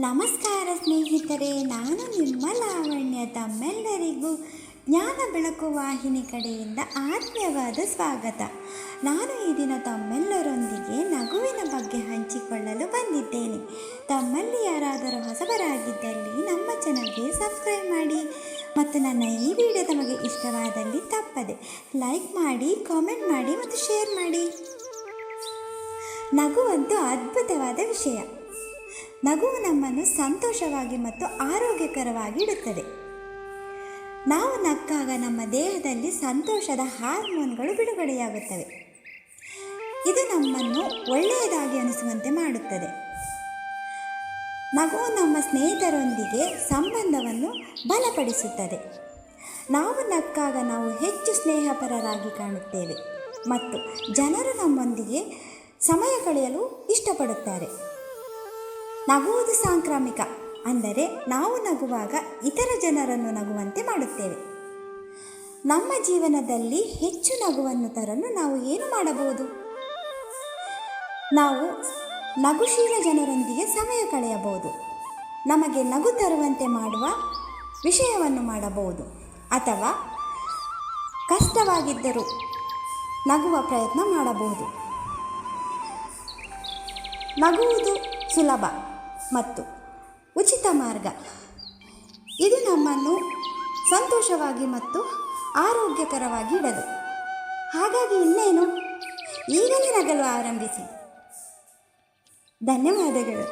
ನಮಸ್ಕಾರ ಸ್ನೇಹಿತರೆ, ನಾನು ನಿಮ್ಮ ಲಾವಣ್ಯ. ತಮ್ಮೆಲ್ಲರಿಗೂ ಜ್ಞಾನ ಬೆಳಕು ವಾಹಿನಿ ಕಡೆಯಿಂದ ಆತ್ಮೀಯವಾದ ಸ್ವಾಗತ. ನಾನು ಈ ದಿನ ತಮ್ಮೆಲ್ಲರೊಂದಿಗೆ ನಗುವಿನ ಬಗ್ಗೆ ಹಂಚಿಕೊಳ್ಳಲು ಬಂದಿದ್ದೇನೆ. ತಮ್ಮಲ್ಲಿ ಯಾರಾದರೂ ಹೊಸಬರಾಗಿದ್ದಲ್ಲಿ ನಮ್ಮ ಚಾನಲ್ಗೆ ಸಬ್ಸ್ಕ್ರೈಬ್ ಮಾಡಿ ಮತ್ತು ನನ್ನ ಈ ವಿಡಿಯೋ ತಮಗೆ ಇಷ್ಟವಾದಲ್ಲಿ ತಪ್ಪದೆ ಲೈಕ್ ಮಾಡಿ, ಕಾಮೆಂಟ್ ಮಾಡಿ ಮತ್ತು ಶೇರ್ ಮಾಡಿ. ನಗುವಂತೂ ಅದ್ಭುತವಾದ ವಿಷಯ. ನಗುವು ನಮ್ಮನ್ನು ಸಂತೋಷವಾಗಿ ಮತ್ತು ಆರೋಗ್ಯಕರವಾಗಿ ಇಡುತ್ತದೆ. ನಾವು ನಕ್ಕಾಗ ನಮ್ಮ ದೇಹದಲ್ಲಿ ಸಂತೋಷದ ಹಾರ್ಮೋನ್ಗಳು ಬಿಡುಗಡೆಯಾಗುತ್ತವೆ. ಇದು ನಮ್ಮನ್ನು ಒಳ್ಳೆಯದಾಗಿ ಅನಿಸುವಂತೆ ಮಾಡುತ್ತದೆ. ನಗುವು ನಮ್ಮ ಸ್ನೇಹಿತರೊಂದಿಗೆ ಸಂಬಂಧವನ್ನು ಬಲಪಡಿಸುತ್ತದೆ. ನಾವು ನಕ್ಕಾಗ ನಾವು ಹೆಚ್ಚು ಸ್ನೇಹಪರರಾಗಿ ಕಾಣುತ್ತೇವೆ ಮತ್ತು ಜನರು ನಮ್ಮೊಂದಿಗೆ ಸಮಯ ಕಳೆಯಲು ಇಷ್ಟಪಡುತ್ತಾರೆ. ನಗುವುದು ಸಾಂಕ್ರಾಮಿಕ, ಅಂದರೆ ನಾವು ನಗುವಾಗ ಇತರ ಜನರನ್ನು ನಗುವಂತೆ ಮಾಡುತ್ತೇವೆ. ನಮ್ಮ ಜೀವನದಲ್ಲಿ ಹೆಚ್ಚು ನಗುವನ್ನು ತರಲು ನಾವು ಏನು ಮಾಡಬಹುದು? ನಾವು ನಗುಶೀಲ ಜನರೊಂದಿಗೆ ಸಮಯ ಕಳೆಯಬಹುದು. ನಮಗೆ ನಗು ತರುವಂತೆ ಮಾಡುವ ವಿಷಯವನ್ನು ಮಾಡಬಹುದು, ಅಥವಾ ಕಷ್ಟವಾಗಿದ್ದರೂ ನಗುವ ಪ್ರಯತ್ನ ಮಾಡಬಹುದು. ನಗುವುದು ಸುಲಭ ಮತ್ತು ಉಚಿತ ಮಾರ್ಗ. ಇದು ನಮ್ಮನ್ನು ಸಂತೋಷವಾಗಿ ಮತ್ತು ಆರೋಗ್ಯಕರವಾಗಿ ಇಡಲು. ಹಾಗಾಗಿ ಇನ್ನೇನು, ಈಗಲೇ ನಗಲು ಆರಂಭಿಸಿ. ಧನ್ಯವಾದಗಳು.